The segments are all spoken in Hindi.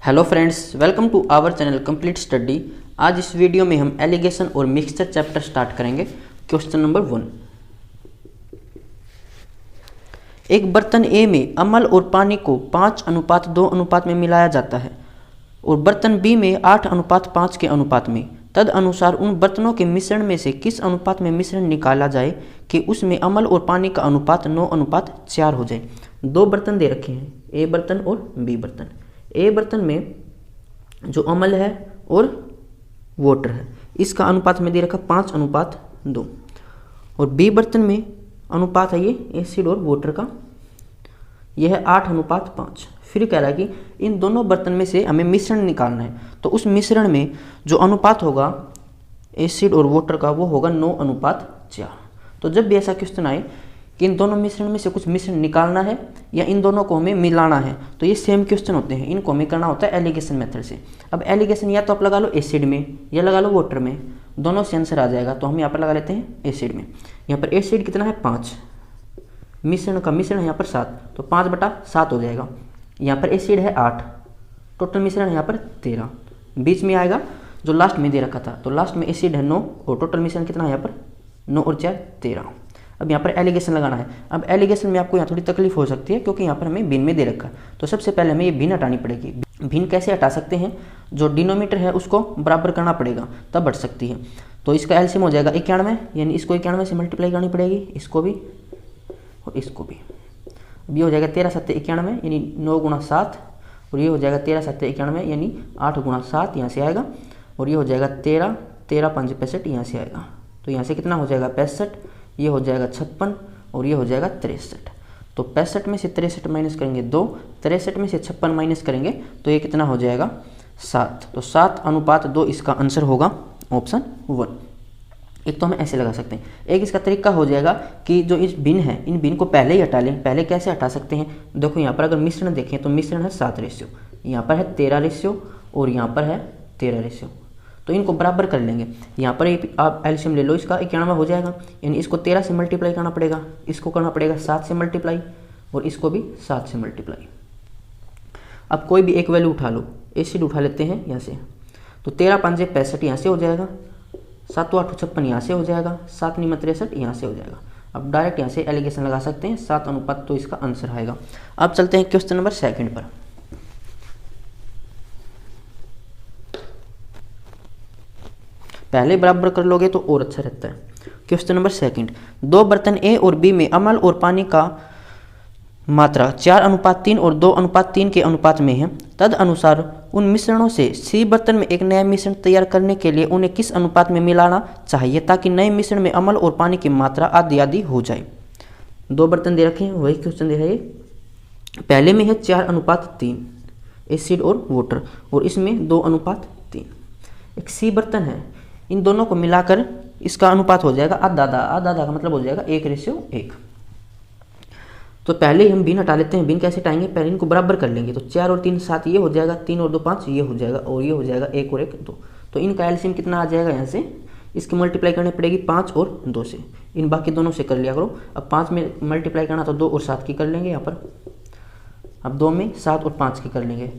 Hello friends, welcome to our channel complete study. आज इस वीडियो में हम एलिगेशन और मिक्सचर चैप्टर स्टार्ट करेंगे। Question number 1। एक बर्तन ए में अम्ल और पानी को 5:2 अनुपात में मिलाया जाता है और बर्तन बी में 8:5 के अनुपात में। तद अनुसार उन बर्तनों के मिश्रण में से किस अनुपात में मिश्रण निकाला जाए कि उसमें अम्ल और पानी का अनुपात 9:4 हो जाए। दो बर्तन दे रखे हैं, ए बर्तन और बी बर्तन। ए बर्तन में जो अम्ल है और वाटर है, इसका अनुपात में दे रखा 5:2 और बी बर्तन में अनुपात है ये एसिड और वाटर का, यह है 8:5। फिर कह रहा है कि इन दोनों बर्तन में से हमें मिश्रण निकालना है, तो उस मिश्रण में जो अनुपात होगा एसिड और वाटर का वो होगा 9:4। तो जब भी ऐसा क्वेश्चन आए कि इन दोनों मिश्रण में से कुछ मिश्रण निकालना है या इन दोनों को हमें मिलाना है, तो ये सेम क्वेश्चन होते हैं। इनको हमें करना होता है एलिगेशन मेथड से। अब एलिगेशन या तो आप लगा लो एसिड में या लगा लो वाटर में, दोनों से आंसर आ जाएगा। तो हम यहाँ पर लगा लेते हैं एसिड में। यहाँ पर एसिड कितना है 5, मिश्रण का मिश्रण है यहाँ पर 7, तो 5/7 हो जाएगा। यहाँ पर एसिड है 8, टोटल मिश्रण है यहाँ पर 13। बीच में आएगा जो लास्ट में दे रखा था, तो लास्ट में एसिड है 9 और टोटल मिश्रण कितना है यहाँ पर 9 और 4 13। अब यहाँ पर एलिगेशन लगाना है। अब एलिगेशन में आपको यहाँ थोड़ी तकलीफ हो सकती है क्योंकि यहाँ पर हमें भिन्न में दे रखा है। तो सबसे पहले हमें ये भिन्न हटानी पड़ेगी। भिन्न कैसे हटा सकते हैं, जो डिनोमीटर है उसको बराबर करना पड़ेगा, तब बढ़ सकती है। तो इसका एलसीएम हो जाएगा 91, यानी इसको 91 से मल्टीप्लाई करनी पड़ेगी, इसको भी और इसको भी। अब ये हो जाएगा 13 7 91, यानी 9 × 7, और ये हो जाएगा 13 7 91, यानी 8 × 7 यहाँ से आएगा, और ये हो जाएगा 13 13 5 65 यहाँ से आएगा। तो यहाँ से कितना हो जाएगा 65, ये हो जाएगा 56 और ये हो जाएगा 63। तो 65 में से 63 माइनस करेंगे 2, 63 में से 56 माइनस करेंगे तो ये कितना हो जाएगा 7। तो 7:2 इसका आंसर होगा ऑप्शन 1। एक तो हम ऐसे लगा सकते हैं। एक इसका तरीका हो जाएगा कि जो इस भिन्न है, इन भिन्न को पहले ही हटा लें। पहले कैसे हटा सकते हैं, देखो यहाँ पर अगर मिश्रण देखें तो मिश्रण है 7 रेशियो, यहाँ पर है 13 रेशियो और यहाँ पर है 13 रेशियो। तो इनको बराबर कर लेंगे। यहाँ पर आप एलसीएम ले लो, इसका 91 हो जाएगा, यानी इसको 13 से मल्टीप्लाई करना पड़ेगा, इसको करना पड़ेगा 7 से मल्टीप्लाई और इसको भी 7 से मल्टीप्लाई। अब कोई भी एक वैल्यू उठा लो, एसिड उठा लेते हैं यहाँ से, तो 13 5 65 यहाँ से हो जाएगा, 7 8 56 यहाँ से हो जाएगा, 7 9 63 यहाँ से हो जाएगा। अब डायरेक्ट यहाँ से एलिगेशन लगा सकते हैं 7:, तो इसका आंसर आएगा। अब चलते हैं क्वेश्चन नंबर 2 पर। पहले बराबर कर लोगे तो और अच्छा रहता है। Question number 2। दो बर्तन ए और बी में अम्ल और पानी का मात्रा 4:3 और 2:3 के अनुपात में है। तद अनुसार उन मिश्रणों से सी बर्तन में एक नया मिश्रण तैयार करने के लिए उन्हें किस अनुपात में मिलाना चाहिए ताकि नए मिश्रण में अम्ल और पानी की मात्रा आदि आदि हो जाए। दो बर्तन दे रखे हैं, वही क्वेश्चन दे रहा है। पहले में है 4:3 एसिड और वाटर, और इसमें 2:3। एक सी बर्तन है, इन दोनों को मिलाकर इसका अनुपात हो जाएगा आधा आधा का मतलब हो जाएगा 1:1। तो पहले ही हम भिन्न हटा लेते हैं। भिन्न कैसे हटाएंगे, पहले इनको बराबर कर लेंगे। तो 4 और 3 7 ये हो जाएगा, 3 और 2 5 ये हो जाएगा, और ये हो जाएगा 1 और 1 2। तो इनका एलसीएम कितना आ जाएगा, यहाँ से इसकी मल्टीप्लाई करनी पड़ेगी 5 और 2 से। इन बाकी दोनों से कर लिया करो। अब 5 में मल्टीप्लाई करना तो 2 और 7 की कर लेंगे यहाँ पर। अब 2 में 7 और 5 की कर लेंगे।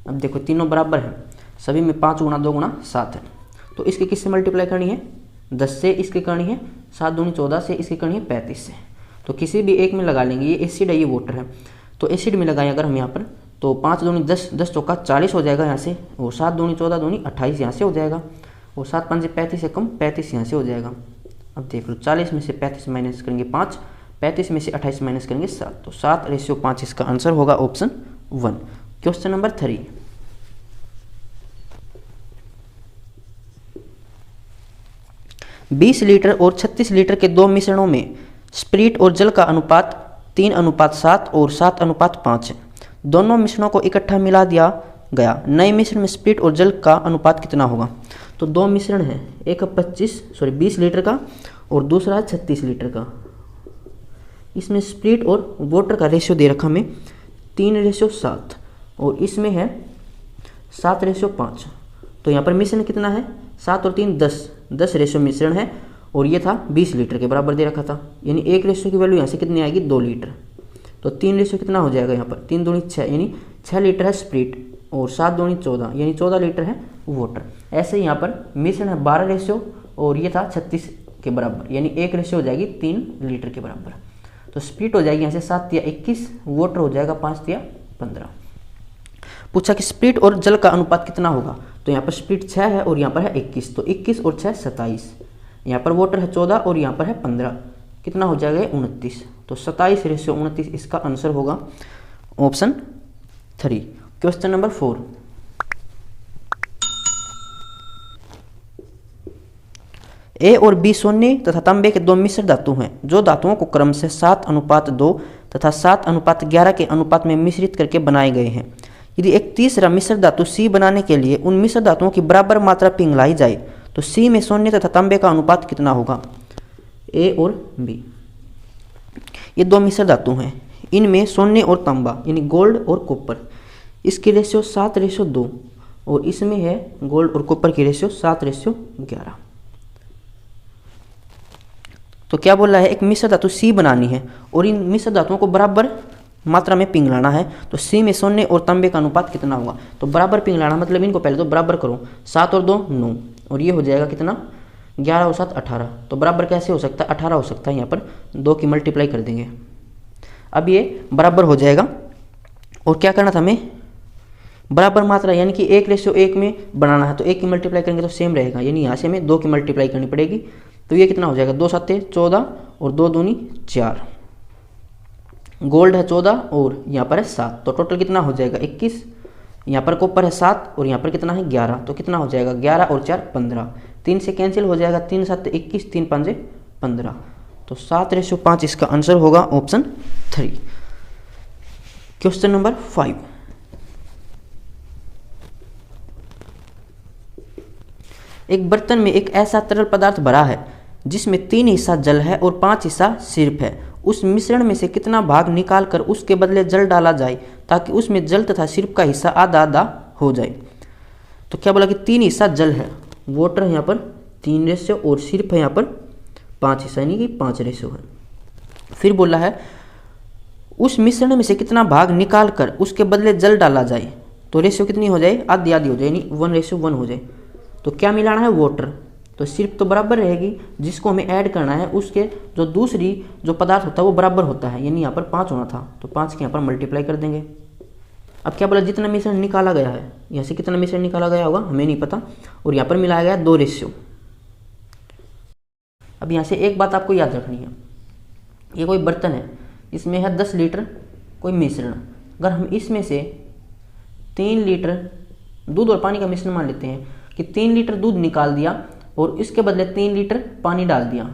अब देखो तीनों बराबर हैं, सभी में 5 × 2 × 7 है। तो इसकी किससे मल्टीप्लाई करनी है, 10 से इसकी करनी है, 7 दूनी 14 से इसकी करनी है 35 से। तो किसी भी एक में लगा लेंगे। ये एसिड है, ये वाटर है, तो एसिड में लगाएं अगर हम यहाँ पर, तो 5 दूनी 10, 10 चौका 40 हो जाएगा यहाँ से, और 7 दूनी 14 दूनी 28 यहाँ से हो जाएगा, और 7 5 35 से कम 35 यहाँ से हो जाएगा। अब देख लो 40 में से 35 माइनस करेंगे 5, 35 में से 28 माइनस करेंगे 7, तो 7:5 इसका आंसर होगा ऑप्शन 1। Question number 3। 20 लीटर और 36 लीटर के दो मिश्रणों में स्प्रिट और जल का अनुपात 3:7 और 7:5 है। दोनों मिश्रणों को इकट्ठा मिला दिया गया, नए मिश्रण में स्प्रिट और जल का अनुपात कितना होगा। तो दो मिश्रण है, एक 20 लीटर का और दूसरा है 36 लीटर का। इसमें स्प्रिट और वाटर का रेशियो दे रखा हमें 3:7 और इसमें है 7:5। तो यहाँ पर मिश्रण कितना है, 7 और 3 10 रेशियो मिश्रण है, और ये था 20 लीटर के बराबर दे रखा था, यानी 1 रेशियो की वैल्यू यहाँ से कितनी आएगी 2 लीटर। तो 3 रेशियो कितना हो जाएगा यहाँ पर, 3 दूनी 6, यानी 6 लीटर है स्प्रिट और 7 दूनी 14 यानी 14 लीटर है वाटर। ऐसे ही यहाँ पर मिश्रण है 12 रेशियो और ये था 36 के बराबर, यानी 1 रेशियो हो जाएगी 3 लीटर के बराबर। तो स्प्लिट हो जाएगी यहाँ से 7 या 21, वाटर हो जाएगा 5 या 15। पूछा कि स्प्लिट और जल का अनुपात कितना होगा, तो यहाँ पर स्प्लिट 6 है और यहाँ पर है 21, तो 21 और 6 27। यहाँ पर वाटर है 14 और यहाँ पर है 15, कितना हो जाएगा 29। तो 27 रेशियो 29 इसका आंसर होगा ऑप्शन 3। Question number 4। ए और बी सोने तथा तांबे के दो मिश्र धातु हैं जो धातुओं को क्रम से 7:2 तथा 7:11 के अनुपात में मिश्रित करके बनाए गए हैं। यदि एक तीसरा मिश्र धातु सी बनाने के लिए उन मिश्र धातुओं की बराबर मात्रा पिघलाई जाए तो सी में सोने तथा तांबे का अनुपात कितना होगा। ए और बी ये दो मिश्र धातु हैं, इनमें सोने और तांबा यानी गोल्ड और कॉपर, इसकी रेशियो 7:2 और इसमें है गोल्ड और कॉपर की रेशियो 7:11। तो क्या बोल रहा है, एक मिश्र धातु सी बनानी है और इन मिश्र धातुओं को बराबर मात्रा में पिघलाना है, तो सी में सोने और तांबे का अनुपात कितना होगा। तो बराबर पिघलाना मतलब इनको पहले तो बराबर करो, 7 और 2 9 और ये हो जाएगा कितना 11 और 7 18। तो बराबर कैसे हो सकता है, 18 हो सकता है, यहाँ पर 2 की मल्टीप्लाई कर देंगे। अब ये बराबर हो जाएगा और क्या करना था हमें, बराबर मात्रा यानी कि 1:1 में बनाना है, तो 1 की मल्टीप्लाई करेंगे तो सेम रहेगा, यानी यहाँ से हमें 2 की मल्टीप्लाई करनी पड़ेगी। तो ये कितना हो जाएगा 2 7 14 और 2 दूनी 4। गोल्ड है 14 और यहाँ पर है 7, तो टोटल कितना हो जाएगा 21। यहाँ पर कॉपर है 7 और यहाँ पर कितना है 11, तो कितना हो जाएगा 11 और 4 15। 3 से कैंसिल हो जाएगा, 3 7 21, 3 5 15। तो 7:5 इसका आंसर होगा ऑप्शन 3। Question number 5। एक बर्तन में एक ऐसा तरल पदार्थ भरा है जिसमें 3 हिस्सा जल है और 5 हिस्सा सिरप है। उस मिश्रण में से कितना भाग निकालकर उसके बदले जल डाला जाए ताकि उसमें जल तथा सिरप का हिस्सा आधा आधा हो जाए। तो क्या बोला कि 3 हिस्सा जल है, वाटर है यहाँ पर 3 रेशियो और सिरप है यहाँ पर 5 हिस्सा यानी कि 5 रेशियो है। फिर बोला है उस मिश्रण में से कितना भाग निकाल कर उसके बदले जल डाला जाए, तो रेशियो कितनी हो जाए आधी आधी हो जाए यानी 1:1 हो जाए। तो क्या मिलाना है वाटर, तो सिर्फ तो बराबर रहेगी, जिसको हमें ऐड करना है उसके जो दूसरी जो पदार्थ होता है वो बराबर होता है, यानी यहाँ पर 5 होना था, तो 5 के यहाँ पर मल्टीप्लाई कर देंगे। अब क्या बोला जितना मिश्रण निकाला गया है, यहाँ से कितना मिश्रण निकाला गया होगा हमें नहीं पता, और यहाँ पर मिलाया गया 2 रेशियो। अब यहाँ से एक बात आपको याद रखनी है, ये कोई बर्तन है इसमें है 10 लीटर कोई मिश्रण, अगर हम इसमें से 3 लीटर दूध और पानी का मिश्रण मान लेते हैं कि 3 लीटर दूध निकाल दिया और इसके बदले 3 लीटर पानी डाल दिया,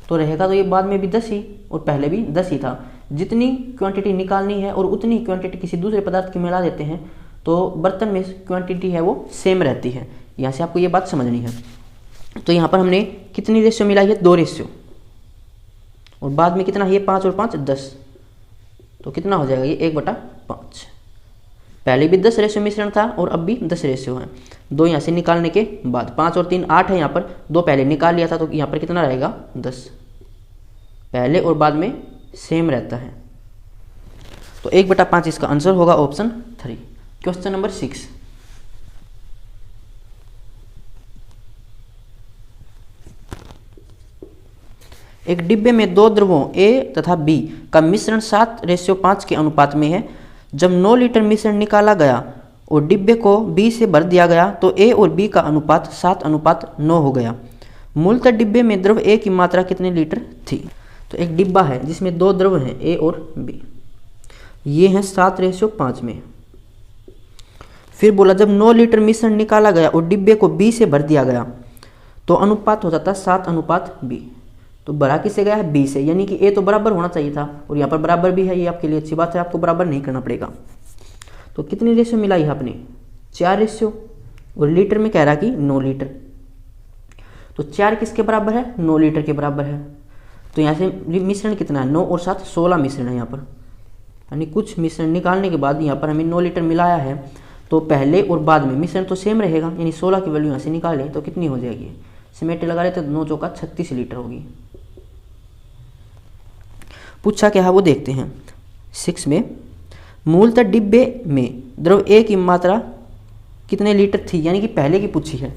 तो रहेगा तो ये बाद में भी 10 ही और पहले भी 10 ही था। जितनी क्वांटिटी निकालनी है और उतनी क्वांटिटी किसी दूसरे पदार्थ की मिला देते हैं तो बर्तन में क्वांटिटी है वो सेम रहती है। यहाँ से आपको ये बात समझनी है। तो यहाँ पर हमने कितनी रेशियो मिलाई है 2 रेशियो, और बाद में कितना है ये 5 और 5 10, तो कितना हो जाएगा ये 1/5। पहले भी 10 रेशियो मिश्रण था और अब भी 10 रेशियो है। 2 यहाँ से निकालने के बाद 5 और 3 8 है, यहाँ पर 2 पहले निकाल लिया था तो यहाँ पर कितना रहेगा 10, पहले और बाद में सेम रहता है। तो 1/5 इसका आंसर होगा ऑप्शन 3। Question number 6। एक डिब्बे में 2 द्रवों A तथा B का मिश्रण 7:5 के अनुपात में है। जब 9 लीटर मिश्रण निकाला गया और डिब्बे को B से भर दिया गया तो A और B का अनुपात 7:9 हो गया। मूलतः डिब्बे में द्रव A की मात्रा कितने लीटर थी। तो एक डिब्बा है जिसमें 2 द्रव हैं A और B, ये हैं 7:5 में। फिर बोला जब 9 लीटर मिश्रण निकाला गया और डिब्बे को B से भर दिया गया तो अनुपात हो जाता 7:B। तो भरा किससे गया है B से, यानी कि A तो बराबर होना चाहिए था और यहाँ पर बराबर भी है, ये आपके लिए अच्छी बात है, आपको बराबर नहीं करना पड़ेगा। तो कितनी रेशियो मिलाई है आपने 4 रेशियो, और लीटर में कह रहा कि 9 लीटर, तो 4 किसके बराबर है 9 लीटर के बराबर है। तो यहाँ से मिश्रण कितना है 9 और 7 16 मिश्रण है यहाँ पर, यानी कुछ मिश्रण निकालने के बाद यहाँ पर हमें 9 लीटर मिलाया है, तो पहले और बाद में मिश्रण तो सेम रहेगा, यानी 16 की वैल्यू यहाँ से निकालें तो कितनी हो जाएगी, सिमेट लगा रहे तो 9 चौका 36 लीटर होगी। पूछा क्या है वो देखते हैं 6 में। मूलतः डिब्बे में द्रव ए की मात्रा कितने लीटर थी, यानी कि पहले की पूछी है,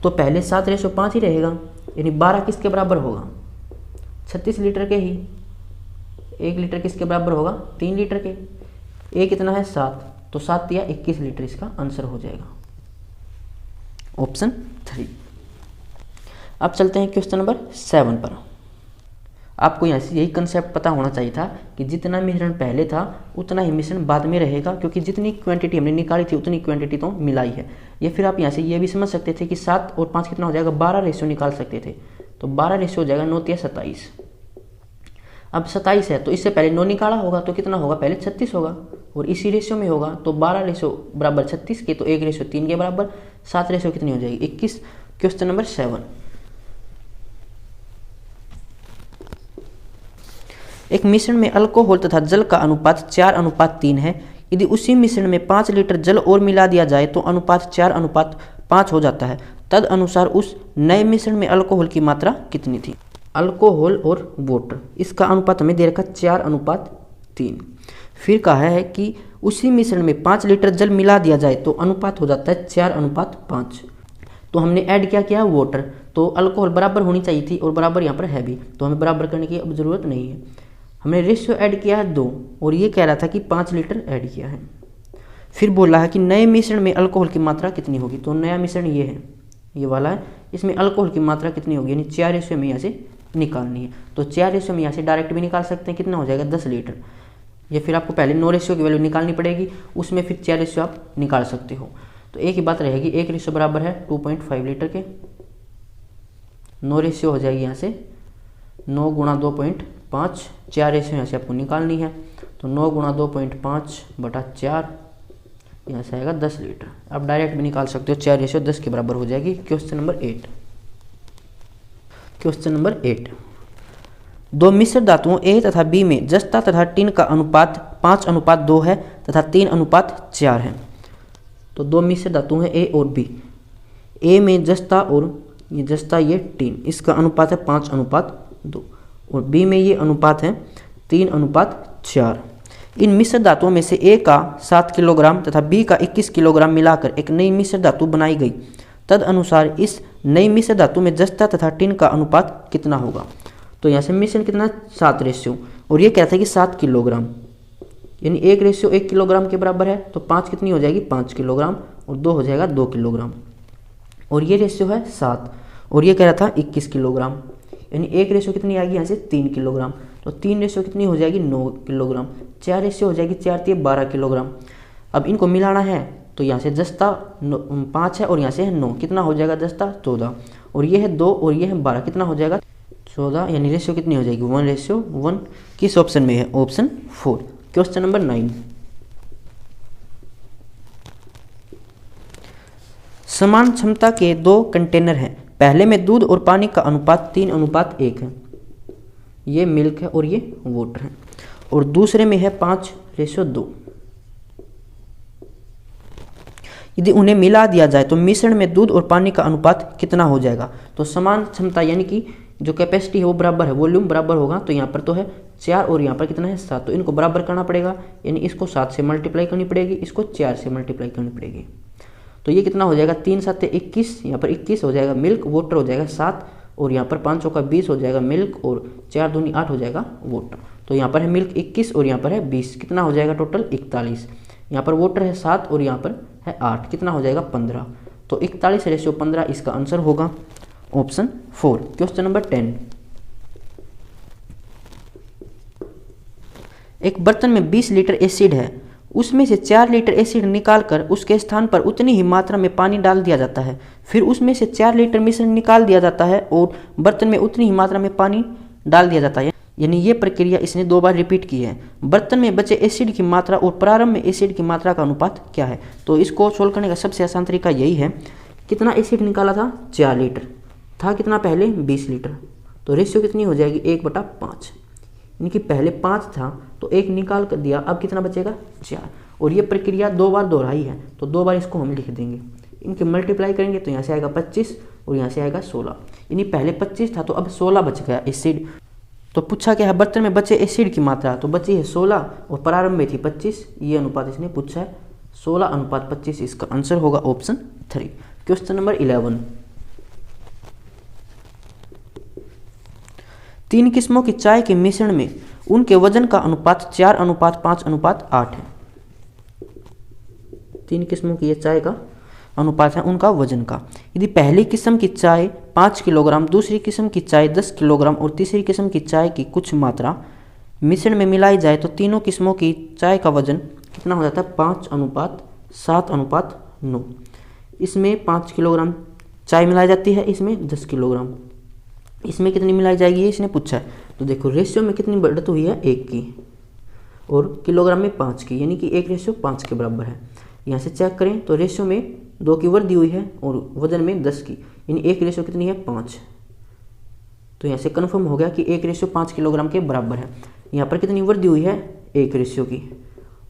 तो पहले 7:5 ही रहेगा, यानी 12 किसके बराबर होगा, 36 लीटर के ही। 1 लीटर किसके बराबर होगा, 3 लीटर के। ए कितना है 7, तो 7 या 21 लीटर इसका आंसर हो जाएगा, ऑप्शन 3। अब चलते हैं क्वेश्चन नंबर 7 पर। आपको यहाँ से यही कंसेप्ट पता होना चाहिए था कि जितना मिश्रण पहले था उतना ही मिश्रण बाद में रहेगा, क्योंकि जितनी क्वांटिटी हमने निकाली थी उतनी क्वांटिटी तो मिलाई है। या फिर आप यहाँ से ये भी समझ सकते थे कि 7 और 5 कितना हो जाएगा, 12 रेशियो निकाल सकते थे, तो 12 रेशियो हो जाएगा 9 या 27। अब 27 है तो इससे पहले 9 निकाला होगा तो कितना होगा, पहले 36 होगा, और इसी रेशियो में होगा तो 12 रेशियो बराबर 36 के, तो 1 रेशियो 3 के बराबर, 7 रेशियो कितनी हो जाएगी, 21। Question number 7। एक मिश्रण में अल्कोहल तथा जल का अनुपात 4:3 है। यदि उसी मिश्रण में 5 लीटर जल और मिला दिया जाए तो अनुपात 4:5 हो जाता है। तद अनुसार उस नए मिश्रण में अल्कोहल की मात्रा कितनी थी। अल्कोहल और वाटर, इसका अनुपात हमें दे रखा 4:3। फिर कहा है कि उसी मिश्रण में 5 लीटर जल मिला दिया जाए तो अनुपात हो जाता है 4:5। तो हमने ऐड क्या किया, वाटर, तो अल्कोहल बराबर होनी चाहिए थी और बराबर यहाँ पर है भी, तो हमें बराबर करने की अब जरूरत नहीं है। हमने रेशियो ऐड किया है 2 और ये कह रहा था कि 5 लीटर ऐड किया है। फिर बोला है कि नए मिश्रण में अल्कोहल की मात्रा कितनी होगी, तो नया मिश्रण ये है, ये वाला है, इसमें अल्कोहल की मात्रा कितनी होगी, यानी 4 रेशियो में यहाँ से निकालनी है। तो 4 रेशियो में यहाँ से डायरेक्ट भी निकाल सकते हैं, कितना हो जाएगा 10 लीटर। या फिर आपको पहले 9 रेशियो की वैल्यू निकालनी पड़ेगी, उसमें फिर 4 रेशियो आप निकाल सकते हो। तो एक ही बात रहेगी, 1 रेशियो बराबर है 2.5 लीटर के। 9 रेशियो हो जाएगी यहाँ से 9 गुणा 2.5, 4 रेशियो यहाँ से आपको निकालनी है, तो 9 गुणा 2.5 बटा 4, यहाँ से आएगा 10 लीटर। आप डायरेक्ट भी निकाल सकते हो, 4 रेशियो 10 के बराबर हो जाएगी। Question number 8। क्वेश्चन नंबर 8, दो मिश्र धातुओं ए तथा बी में जस्ता तथा टिन का अनुपात 5:2 है तथा 3:4 है। तो दो मिश्र धातु हैं ए और बी। ए में जस्ता और ये जस्ता, ये टिन, इसका अनुपात है 5:2 और बी में ये अनुपात है 3:4। इन मिश्र धातुओं में से ए का 7 किलोग्राम तथा बी का 21 किलोग्राम मिलाकर एक नई मिश्र धातु बनाई गई। तद अनुसार इस नई मिश्र धातु में जस्ता तथा टिन का अनुपात कितना होगा। तो यहाँ से मिश्रण कितना, 7 रेशियो, और ये कहता है कि 7 किलोग्राम, यानी 1 रेशियो 1 किलोग्राम के बराबर है, तो 5 कितनी हो जाएगी 5 किलोग्राम और 2 हो जाएगा 2 किलोग्राम। और ये रेशियो है 7 और ये कह रहा था 21 किलोग्राम, यानी 1 रेशियो कितनी आएगी यहाँ से 3 किलोग्राम, तो 3 रेशियो कितनी हो जाएगी 9 किलोग्राम। 4 रेशियो हो जाएगी 4 3 12 किलोग्राम। अब इनको मिलाना है तो यहाँ से जस्ता 5 है और यहाँ से है 9, कितना हो जाएगा जस्ता 14, और ये है 2 और ये है 12, कितना हो जाएगा 14, यानी रेशियो कितनी हो जाएगी 1:1। किस ऑप्शन में है, ऑप्शन 4। क्वेश्चन नंबर 9, समान क्षमता के 2 कंटेनर हैं। पहले में दूध और पानी का अनुपात 3:1 है, ये मिल्क है और ये वाटर है, और दूसरे में है 5:2। यदि उन्हें मिला दिया जाए तो मिश्रण में दूध और पानी का अनुपात कितना हो जाएगा। तो समान क्षमता यानी कि जो कैपेसिटी है वो बराबर है, वॉल्यूम बराबर होगा, तो यहाँ पर तो है 4 और यहाँ पर कितना है 7, तो इनको बराबर करना पड़ेगा, यानी इसको 7 से मल्टीप्लाई करनी पड़ेगी, इसको 4 से मल्टीप्लाई करनी पड़ेगी। तो ये कितना हो जाएगा 3 7 21, यहाँ पर 21 हो जाएगा मिल्क, वाटर हो जाएगा 7, और यहाँ पर 5 का 20 हो जाएगा मिल्क, और 4 दूनी 8 हो जाएगा वाटर। तो यहाँ पर है मिल्क 21 और यहाँ पर है 20, कितना हो जाएगा टोटल 41। यहाँ पर वाटर है 7 और यहाँ पर है 8, कितना हो जाएगा 15। तो 41:15 इसका आंसर होगा, ऑप्शन 4। क्वेश्चन नंबर 10, एक बर्तन में 20 लीटर एसिड है, उसमें से 4 लीटर एसिड निकालकर उसके स्थान पर उतनी ही मात्रा में पानी डाल दिया जाता है। फिर उसमें से 4 लीटर मिश्रण निकाल दिया जाता है और बर्तन में उतनी ही मात्रा में पानी डाल दिया जाता है, यानी ये प्रक्रिया इसने 2 बार रिपीट की है। बर्तन में बचे एसिड की मात्रा और प्रारंभ में एसिड की मात्रा का अनुपात क्या है। तो इसको सोल्व करने का सबसे आसान तरीका यही है। कितना एसिड निकाला था 4 लीटर था, कितना पहले 20 लीटर, तो रेशियो कितनी हो जाएगी 1/5, यानी कि पहले 5 था तो 1 निकाल कर दिया, अब कितना बचेगा 4, और ये प्रक्रिया 2 बार दोहराई है, तो 2 बार इसको हम लिख देंगे। इनके मल्टीप्लाई करेंगे तो यहाँ से आएगा 25 और यहाँ से आएगा 16, यानी पहले 25 था तो अब 16 बच गया एसिड। तो पूछा क्या है, बर्तन में बचे एसिड की मात्रा, तो बची है 16 और प्रारंभ में थी 25। ये अनुपात इसने पूछा है 16:25, इसका आंसर होगा ऑप्शन 3। क्वेश्चन नंबर 11, 3 किस्मों की चाय के मिश्रण में उनके वजन का अनुपात 4:5:8 है। 3 किस्मों की ये चाय का अनुपात है उनका वजन का। यदि पहली किस्म की चाय 5 किलोग्राम, दूसरी किस्म की चाय 10 किलोग्राम और तीसरी किस्म की चाय की कुछ मात्रा मिश्रण में मिलाई जाए तो तीनों किस्मों की चाय का वजन कितना हो जाता है, 5:7:9। इसमें 5 किलोग्राम चाय मिलाई जाती है, इसमें 10 किलोग्राम, इसमें कितनी मिलाई जाएगी ये इसने पूछा है। तो देखो रेशियो में कितनी बढ़त हुई है, 1 की, और किलोग्राम में 5 की, यानी कि 1:5 के बराबर है। यहाँ से चेक करें तो रेशियो में 2 की वृद्धि हुई है और वजन में 10 की, यानी 1 कितनी है, 5। तो यहाँ से कन्फर्म हो गया कि 1:5 किलोग्राम के बराबर है। यहाँ पर कितनी वृद्धि हुई है, 1 की,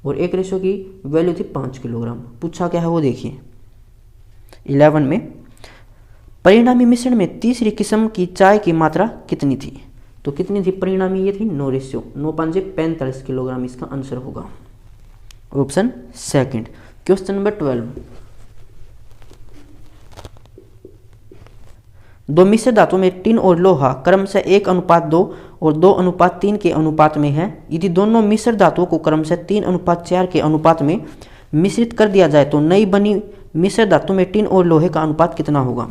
और 1 की वैल्यू थी 5 किलोग्राम। पूछा क्या है वो देखिए 11 में, परिणामी मिश्रण में तीसरी किस्म की चाय की मात्रा कितनी थी। तो कितनी थी परिणामी, ये थी 9:9:45 किलोग्राम, इसका आंसर होगा ऑप्शन 2। क्वेश्चन नंबर 12, 2 मिश्र धातु में टिन और लोहा क्रमशः 1:2 और 2:3 के अनुपात में है। यदि दोनों मिश्र धातुओं को क्रमशः 3:4 के अनुपात में मिश्रित कर दिया जाए तो नई बनी मिश्र धातु में टिन और लोहे का अनुपात कितना होगा।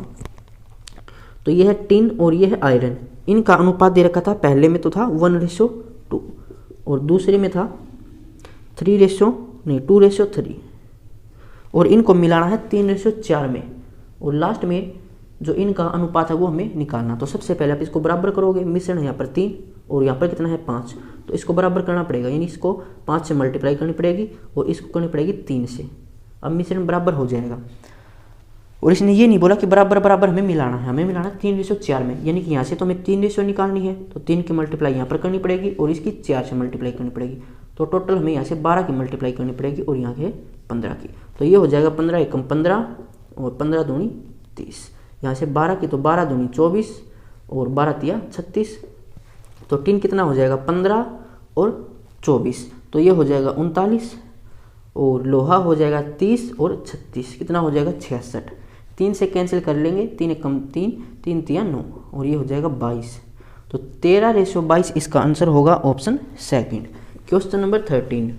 तो यह है टिन और यह है आयरन, इनका अनुपात दे रखा था, पहले में तो था 1:2 और दूसरे में था 2:3 और इनको मिलाना है 3:4 में, और लास्ट में जो इनका अनुपात है वो हमें निकालना। तो सबसे पहले आप इसको बराबर करोगे, मिश्रण है यहाँ पर 3 और यहाँ पर कितना है 5, तो इसको बराबर करना पड़ेगा, यानी इसको 5 से मल्टीप्लाई करनी पड़ेगी और इसको करनी पड़ेगी 3 से। अब मिश्रण बराबर हो जाएगा, और इसने ये नहीं बोला कि बराबर बराबर हमें मिलाना है, हमें मिलाना है 3:4 में, यानी कि यहाँ से तो हमें 3 रेशियो निकालनी है, तो 3 की मल्टीप्लाई यहाँ पर करनी पड़ेगी और इसकी 4 से मल्टीप्लाई करनी पड़ेगी, तो टोटल हमें यहाँ से 12 की मल्टीप्लाई करनी पड़ेगी और यहाँ के 15 की। तो ये हो जाएगा 15 एकम 15 और 15 दूनी 30, यहाँ से 12 की तो 12 दूनी 24 और 12 तिया 36, तो टिन कितना हो जाएगा 15 और 24, तो ये हो जाएगा 39, और लोहा हो जाएगा 30 और 36, कितना हो जाएगा 66। 3 से कैंसिल कर लेंगे, 3 एकम 3, 3 तिया 9 और ये हो जाएगा 22, तो 13:22 इसका आंसर होगा ऑप्शन 2। क्वेश्चन नंबर 13,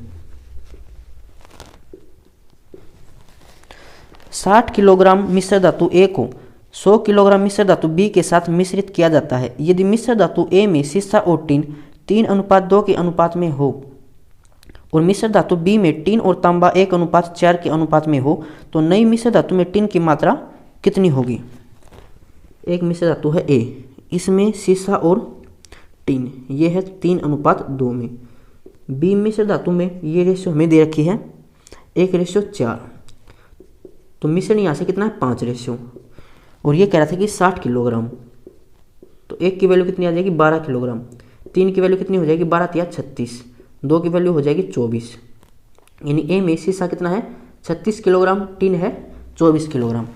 60 किलोग्राम मिश्र धातु ए को 100 किलोग्राम मिश्र धातु बी के साथ मिश्रित किया जाता है। यदि मिश्र धातु ए में सीसा और टिन 3:2 के अनुपात में हो और मिश्र धातु बी में टिन और तांबा 1:4 के अनुपात में हो तो नई मिश्र धातु में टिन की मात्रा कितनी होगी। एक मिश्र धातु है ए, इसमें सीसा और टिन, ये है 3:2 में। बी मिश्र धातु में ये रेशियो हमें दे रखी है 1:4, तो मिश्रण यहाँ से कितना है 5 रेशियो, और ये कह रहा था कि 60 किलोग्राम, तो एक की वैल्यू कितनी आ जाएगी 12 किलोग्राम, 3 की वैल्यू कितनी हो जाएगी 12 तिया 36, 2 की वैल्यू हो जाएगी 24, यानी ए में सीसा कितना है 36 किलोग्राम, टिन है 24 किलोग्राम।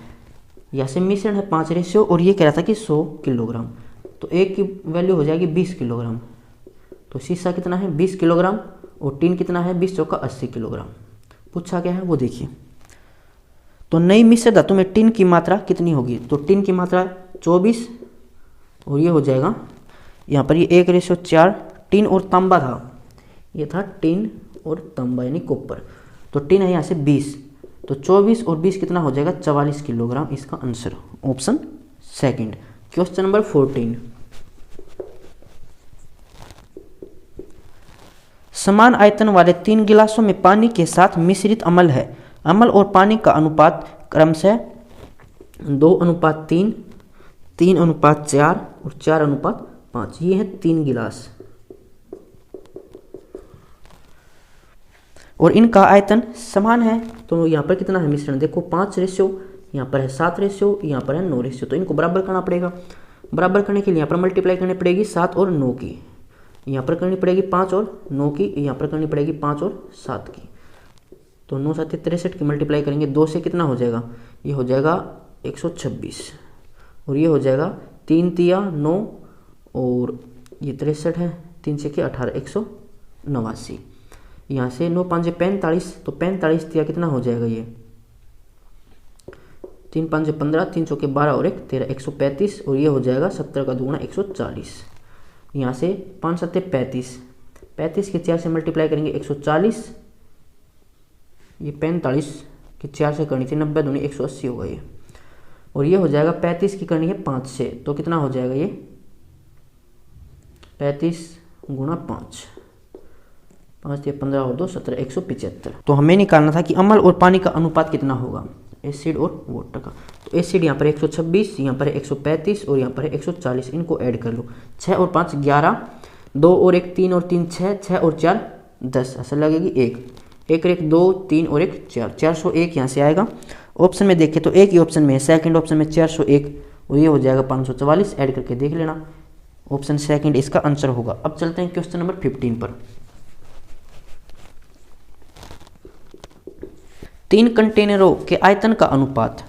यहाँ से मिश्रण है 5 रेशियो और ये कह रहा था कि 100 किलोग्राम, तो एक की वैल्यू हो जाएगी 20 किलोग्राम, तो सीसा कितना है 20 किलोग्राम और टिन कितना है 20 चौका 80 किलोग्राम। पूछा क्या है वो देखिए। तो नई मिश्र धातु में टिन की मात्रा कितनी होगी, तो टिन की मात्रा 24 और ये हो जाएगा यहाँ पर ये 1:4, टिन और तांबा था, ये था टिन और तांबा यानी कॉपर, तो टिन है यहाँ से 20, तो 24 और 20 कितना हो जाएगा 44 किलोग्राम, इसका आंसर ऑप्शन 2। क्वेश्चन नंबर 14, समान आयतन वाले 3 गिलासों में पानी के साथ मिश्रित अम्ल है। अम्ल और पानी का अनुपात क्रमशः 2:3, 3:4 और 4:5। ये है 3 गिलास और इनका आयतन समान है, तो यहाँ पर कितना है मिश्रण देखो 5 रेशियो, यहाँ पर है 7 रेशियो, यहाँ पर है 9 रेशियो, तो इनको बराबर करना पड़ेगा। बराबर करने के लिए यहाँ पर मल्टीप्लाई करनी पड़ेगी 7 और 9 की, यहाँ पर करनी पड़ेगी 5 और 9 की, यहाँ पर करनी पड़ेगी 5 और 7 की, तो 9 7 63 की मल्टीप्लाई करेंगे 2 से कितना हो जाएगा, ये हो जाएगा 126 और ये हो जाएगा 3 तिया 9 और ये 63 है, 3 6 18 189। यहाँ से 9 5 45, तो 45 दिया कितना हो जाएगा ये 3 5 15, 3 चौके 12 और 1 13 135, और ये हो जाएगा 70 का दुगुना 140। यहाँ से 5 7 35, 35 के 4 से मल्टीप्लाई करेंगे 140, ये 45 के 4 से करनी थी 90 दूनी 180 होगा ये, और ये हो जाएगा 35 की करनी है 5 से, तो कितना हो जाएगा ये 35 गुणा 5, 5 या 15 और 2 17 175। तो हमें निकालना था कि अम्ल और पानी का अनुपात कितना होगा, एसिड और वाटर का। तो एसिड यहाँ पर 126, यहाँ पर है 135 और यहाँ पर है 140, इनको ऐड कर लो। 6 और 5 11, 2 और 1 3 और 3 6, 6 और 4 10, असल लगेगी 1 1 और 1 2 3 और 1 4, 401 यहाँ से आएगा। ऑप्शन में देखें तो एक ही ऑप्शन में है, सेकंड ऑप्शन में 401, और ये हो जाएगा 544, ऐड करके देख लेना, ऑप्शन सेकंड इसका आंसर होगा। अब चलते हैं क्वेश्चन नंबर 15 पर। 3 कंटेनरों के आयतन का अनुपात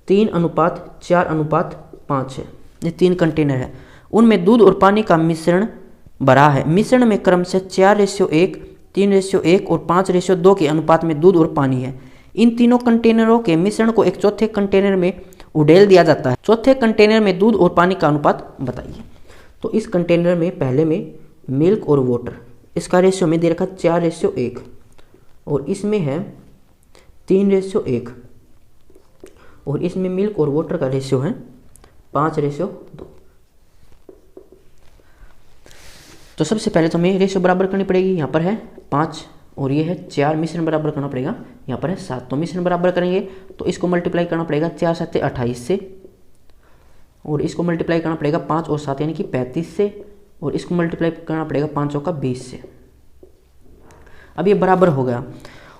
3:4:5 है। ये 3 कंटेनर है, उनमें दूध और पानी का मिश्रण भरा है। मिश्रण में क्रम से 4:1, 3:1 और 5:2 के अनुपात में दूध और पानी है। इन तीनों कंटेनरों के मिश्रण को एक चौथे कंटेनर में उड़ेल दिया जाता है। चौथे कंटेनर में दूध और पानी का अनुपात बताइए। तो इस कंटेनर में पहले में मिल्क और वाटर, इसका रेशियो में दे रखा 4:1, और इसमें है 3:1, और इसमें मिल्क और वाटर का रेशियो है 5:2। तो सबसे पहले तो हमें रेशियो बराबर करनी पड़ेगी। यहाँ पर है 5 और ये है 4, मिश्रण बराबर करना पड़ेगा। यहाँ पर है 7, तो मिश्रण बराबर करेंगे तो इसको मल्टीप्लाई करना पड़ेगा 4 7 28 से, और इसको मल्टीप्लाई करना पड़ेगा 5 और 7 यानी कि 35 से, और इसको मल्टीप्लाई करना पड़ेगा 5 का 20 से। अब ये बराबर हो गया,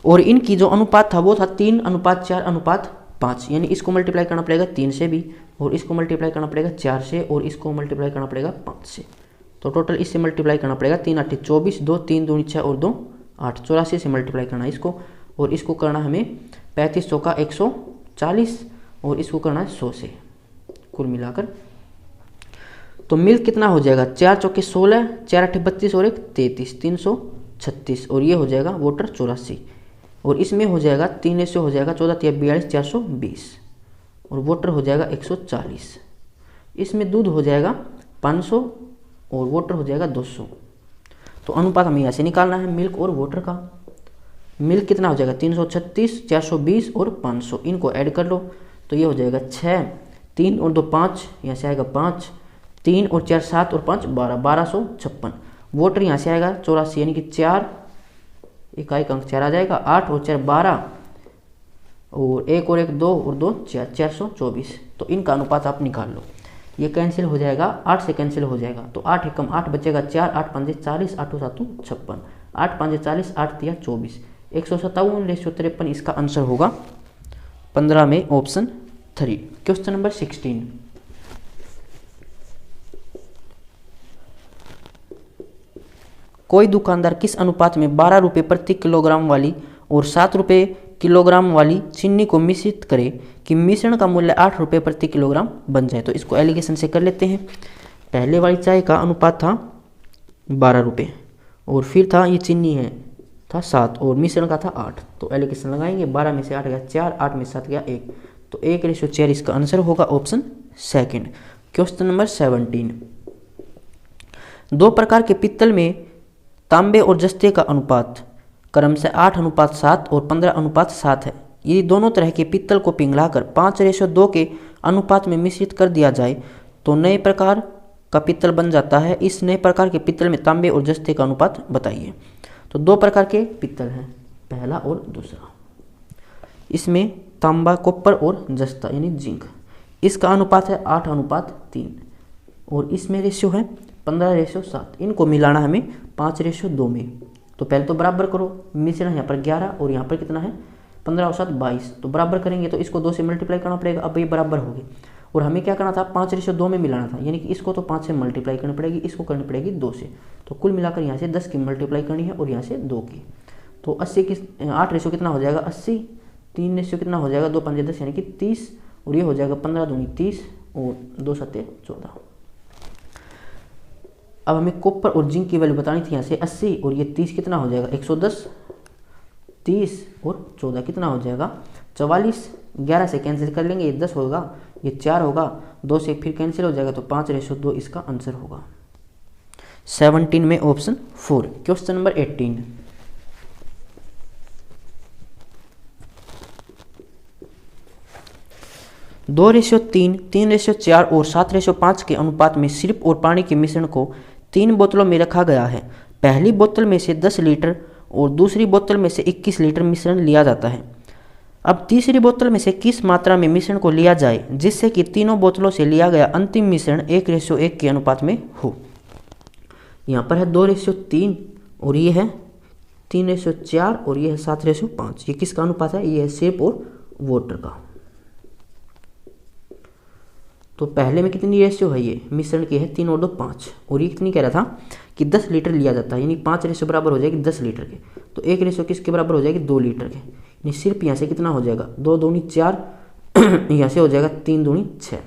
और इनकी जो अनुपात था वो था 3:4:5, यानी इसको मल्टीप्लाई करना पड़ेगा 3 से भी, और इसको मल्टीप्लाई करना पड़ेगा 4 से, और इसको मल्टीप्लाई करना पड़ेगा 5 से। तो टोटल इससे मल्टीप्लाई करना पड़ेगा 3 8 24, 2 3 2 6 और 2 8, 84 से मल्टीप्लाई करना है इसको, और इसको करना हमें 35 चौका 140, और इसको करना है 100 से कुल मिलाकर। तो मिल्क कितना हो जाएगा 4 चौके 16, 4 8 32 और 1 33, 336, और ये हो जाएगा वाटर 84, और इसमें हो जाएगा 3 से हो जाएगा 14 3 42 420, और वाटर हो जाएगा 140। इसमें दूध हो जाएगा 500 और वाटर हो जाएगा 200। तो अनुपात हमें यहाँ से निकालना है मिल्क और वाटर का। मिल्क कितना हो जाएगा 336, 420 और 500, इनको ऐड कर लो तो ये हो जाएगा 6, 3 और 2 5, यहाँ से आएगा 5, 3 और 4 7 और 5 12, 1256। वाटर यहाँ से आएगा 84 यानी कि 4, इकाई का अंक 4 आ जाएगा, 8 और 4 12, और 1 और 1 2 और 2 4, 424। तो इनका अनुपात आप निकाल लो। ये कैंसिल हो जाएगा, 8 से कैंसिल हो जाएगा, तो 8 एकम 8 बचेगा 4, 8 5 40, 8 7 56, 8 5 40, 8 3 24, 157:53 इसका आंसर होगा 15 में ऑप्शन 3। Question number 16। कोई दुकानदार किस अनुपात में 12 रुपये प्रति किलोग्राम वाली और 7 रुपये किलोग्राम वाली चीनी को मिश्रित करे कि मिश्रण का मूल्य 8 रुपये प्रति किलोग्राम बन जाए। तो इसको एलिगेशन से कर लेते हैं। पहले वाली चाय का अनुपात था 12 रुपये, और फिर था ये चीनी है था 7, और मिश्रण का था 8। तो एलिगेशन लगाएंगे, 12 में से 8 गया 4, 8 में 7 गया 1, तो 1:4 इसका आंसर होगा ऑप्शन सेकंड। Question number 17। 2 प्रकार के पित्तल में तांबे और जस्ते का अनुपात क्रम से 8:7 और 15:7 है। यदि दोनों तरह के पित्तल को पिघलाकर 5:2 के अनुपात में मिश्रित कर दिया जाए तो नए प्रकार का पित्तल बन जाता है। इस नए प्रकार के पित्तल में तांबे और जस्ते का अनुपात बताइए। तो 2 प्रकार के पित्तल हैं, पहला और दूसरा। इसमें तांबा कॉपर और जस्ता यानी जिंक, इसका अनुपात है 8:3, और इसमें रेशियो है 15:7। इनको मिलाना हमें 5:2 में। तो पहले तो बराबर करो, मिश्रण यहाँ पर 11 और यहाँ पर कितना है 15 और 7 22, तो बराबर करेंगे तो इसको 2 से मल्टीप्लाई करना पड़ेगा। अब ये बराबर हो गए, और हमें क्या करना था 5:2 में मिलाना था, यानी कि इसको तो 5 से मल्टीप्लाई करनी पड़ेगी, इसको करनी पड़ेगी 2 से। तो कुल मिलाकर यहाँ से 10 की मल्टीप्लाई करनी है और यहाँ से 2 की। तो 80 की 8 रेशो कितना हो जाएगा 80, 3 रेशो कितना हो जाएगा 2 5 10 यानी कि 30, और ये हो जाएगा 15 दूनी 30 और 2 7 14। अब हमें कॉपर और जिंक की वैल्यू बतानी थी। यहाँ से 80 और ये 30 कितना हो जाएगा 110, 30 और 14 कितना हो जाएगा 44। 11 से कैंसिल कर लेंगे, ये 10 होगा, ये 4 होगा, 2 से फिर कैंसिल हो जाएगा, तो 5:2 इसका आंसर होगा 17 में ऑप्शन 4। Question number 18। दो 2:3, 3:4 और 7:5 के अनुपात में सिरप और पानी के मिश्रण को 3 बोतलों में रखा गया है। पहली बोतल में से 10 लीटर और दूसरी बोतल में से 21 लीटर मिश्रण लिया जाता है। अब तीसरी बोतल में से किस मात्रा में मिश्रण को लिया जाए जिससे कि तीनों बोतलों से लिया गया अंतिम मिश्रण 1:1 के अनुपात में हो। यहाँ पर है 2:3 और ये है 3:4 और ये है 7:5। ये किसका अनुपात है, ये है सिरप और वाटर का। तो पहले में कितनी रेशियो है, ये मिश्रण की है 3 और 2 5, और ये कितनी कह रहा था कि 10 लीटर लिया जाता है, यानी 5 रेशियो बराबर हो जाएगी 10 लीटर के। तो 1 रेशियो किसके बराबर हो जाएगी 2 लीटर के, यानी सिर्फ यहाँ से कितना हो जाएगा 2 दूनी 4 यहाँ से हो जाएगा 3 दूनी 6।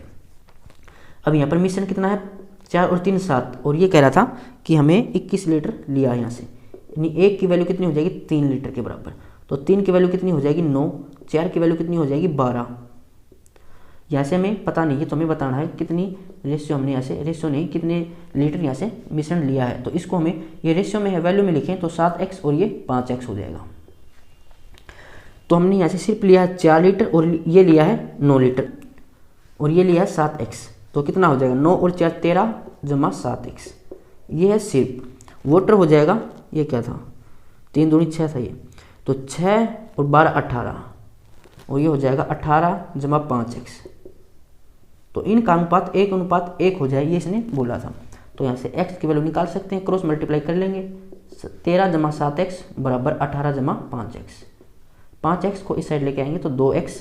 अब यहाँ पर मिश्रण कितना है 4 और 3 7, और ये कह रहा था कि हमें 21 लीटर लिया है यहाँ से, यानी 1 की वैल्यू कितनी हो जाएगी 3 लीटर के बराबर। तो 3 की वैल्यू कितनी हो जाएगी 9, 4 की वैल्यू कितनी हो जाएगी 12। यहाँ से हमें पता नहीं है, तो हमें बताना है कितनी रेशियो हमने यहाँ से, रेशियो नहीं कितने लीटर यहाँ से मिश्रण लिया है। तो इसको हमें ये रेशियो में है वैल्यू में लिखें तो 7x और ये 5x हो जाएगा। तो हमने यहाँ से सिर्फ लिया है 4 लीटर और ये लिया है 9 लीटर और ये लिया है 7x। तो कितना हो जाएगा 9 और 4 13 जमा 7x। ये है सिर्फ वाटर हो जाएगा, ये क्या था 3 दूनी 6 था ये, तो 6 और 12 18 और ये हो जाएगा 18 जमा 5x। तो इनका अनुपात 1:1 हो जाए, ये इसने बोला था। तो यहाँ से x की वैल्यू निकाल सकते हैं, क्रॉस मल्टीप्लाई कर लेंगे, 13 जमा 7x बराबर 18 जमा 5x। 5x को इस साइड लेके आएंगे तो 2x,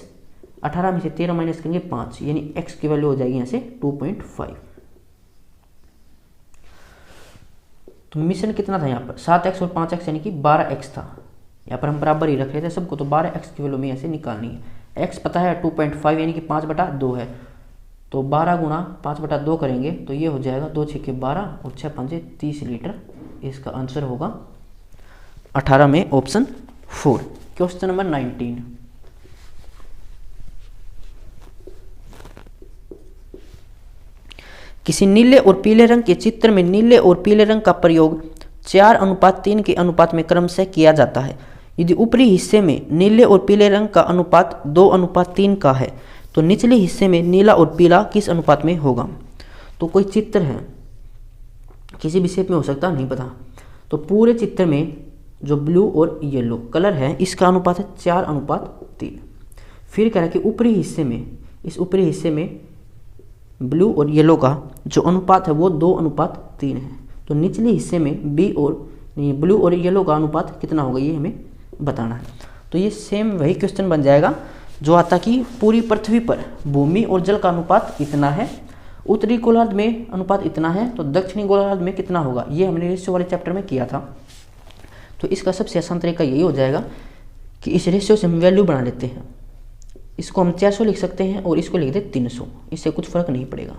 18 में से 13 माइनस करेंगे 5, यानी x की वैल्यू हो जाएगी यहाँ से 2.5। तो मिश्रण कितना था यहाँ पर 7x और 5x यानी कि 12x था। यहाँ पर हम बराबर ही रख रहे थे सबको, तो 12x की वैल्यू में यहाँ से निकालनी है। x पता है 2.5 यानी कि 5/2 है, तो 12 गुणा 5/2 करेंगे तो ये हो जाएगा 2 6 12 और 6 5 30 लीटर। इसका आंसर होगा 18 में ऑप्शन 4। Question number 19। किसी नीले और पीले रंग के चित्र में नीले और पीले रंग का प्रयोग 4:3 के अनुपात में क्रमशः किया जाता है। यदि ऊपरी हिस्से में नीले और पीले रंग का अनुपात 2:3 का है तो निचले हिस्से में नीला और पीला किस अनुपात में होगा। तो कोई चित्र है, किसी भी शेप में हो सकता नहीं पता, तो पूरे चित्र में जो ब्लू और येलो कलर है इसका अनुपात है 4:3। फिर कह रहा है कि ऊपरी हिस्से में, इस ऊपरी हिस्से में ब्लू और येलो का जो अनुपात है वो 2:3 है। तो निचले हिस्से में बी और ब्लू और येलो का अनुपात कितना होगा ये हमें बताना है। तो ये सेम वही क्वेश्चन बन जाएगा जो आता कि पूरी पृथ्वी पर भूमि और जल का अनुपात इतना है, उत्तरी गोलार्ध में अनुपात इतना है, तो दक्षिणी गोलार्ध में कितना होगा। ये हमने रेशियो वाले चैप्टर में किया था। तो इसका सबसे आसान तरीका यही हो जाएगा कि इस रेशियो से हम वैल्यू बना लेते हैं। इसको हम 400 लिख सकते हैं और इसको लिख दें 300, इससे कुछ फर्क नहीं पड़ेगा।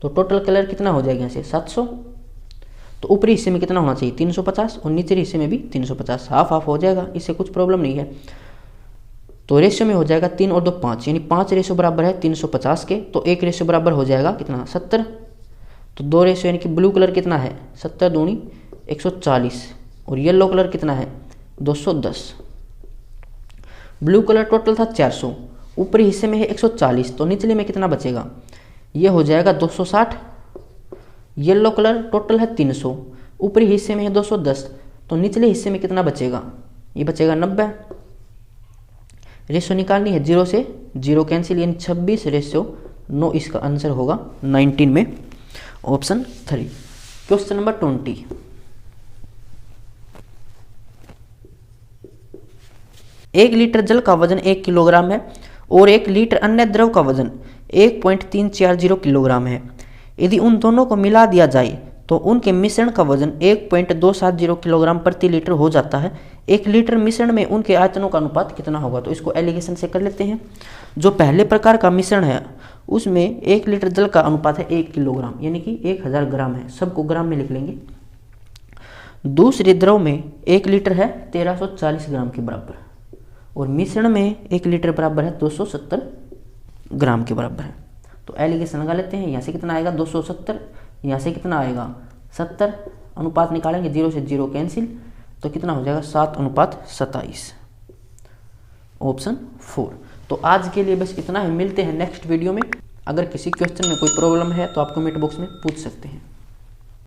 तो टोटल कलर कितना हो जाएगा यहाँ से 700। तो ऊपरी हिस्से में कितना होना चाहिए 350 और नीचे हिस्से में भी 350, हाफ हाफ हो जाएगा, इससे कुछ प्रॉब्लम नहीं है। तो रेशियो में हो जाएगा 3 और 2 5, यानी 5 रेशियो बराबर है 350 के। तो 1 रेशियो बराबर हो जाएगा कितना 70। तो 2 रेशियो यानी कि ब्लू कलर कितना है 70 दूनी 140 और येलो कलर कितना है 210। ब्लू कलर टोटल था 400, ऊपरी हिस्से में है 140, तो निचले में कितना बचेगा ये हो जाएगा 260। येलो कलर टोटल है 300, ऊपरी हिस्से में है 210, तो निचले हिस्से में कितना बचेगा ये बचेगा 90। रेशियो निकालनी है 0 से 0 कैंसिल, यानी 26:9 इसका आंसर होगा 19 में ऑप्शन 3। Question number 20। एक लीटर जल का वजन 1 किलोग्राम है और 1 लीटर अन्य द्रव का वजन 1.340 किलोग्राम है। यदि उन दोनों को मिला दिया जाए तो उनके मिश्रण का वजन 1.270 किलोग्राम प्रति लीटर हो जाता है। 1 लीटर मिश्रण में उनके आयतनों का अनुपात कितना होगा, तो इसको एलिगेशन से कर लेते हैं। जो पहले प्रकार का मिश्रण है उसमें 1 लीटर जल का अनुपात है 1 किलोग्राम, यानी कि 1000 ग्राम है, सबको ग्राम में लिख लेंगे। दूसरे द्रव में 1 लीटर है 1340 ग्राम के बराबर, और मिश्रण में 1 लीटर बराबर है 270 ग्राम के बराबर है। तो एलिगेशन लगा लेते हैं। यहाँ से कितना आएगा 270, यहाँ से कितना आएगा 70, अनुपात निकालेंगे 0 से 0 कैंसिल, तो कितना हो जाएगा 7:27, ऑप्शन 4। तो आज के लिए बस इतना ही, मिलते हैं नेक्स्ट वीडियो में। अगर किसी क्वेश्चन में कोई प्रॉब्लम है तो आप कमेंट बॉक्स में पूछ सकते हैं।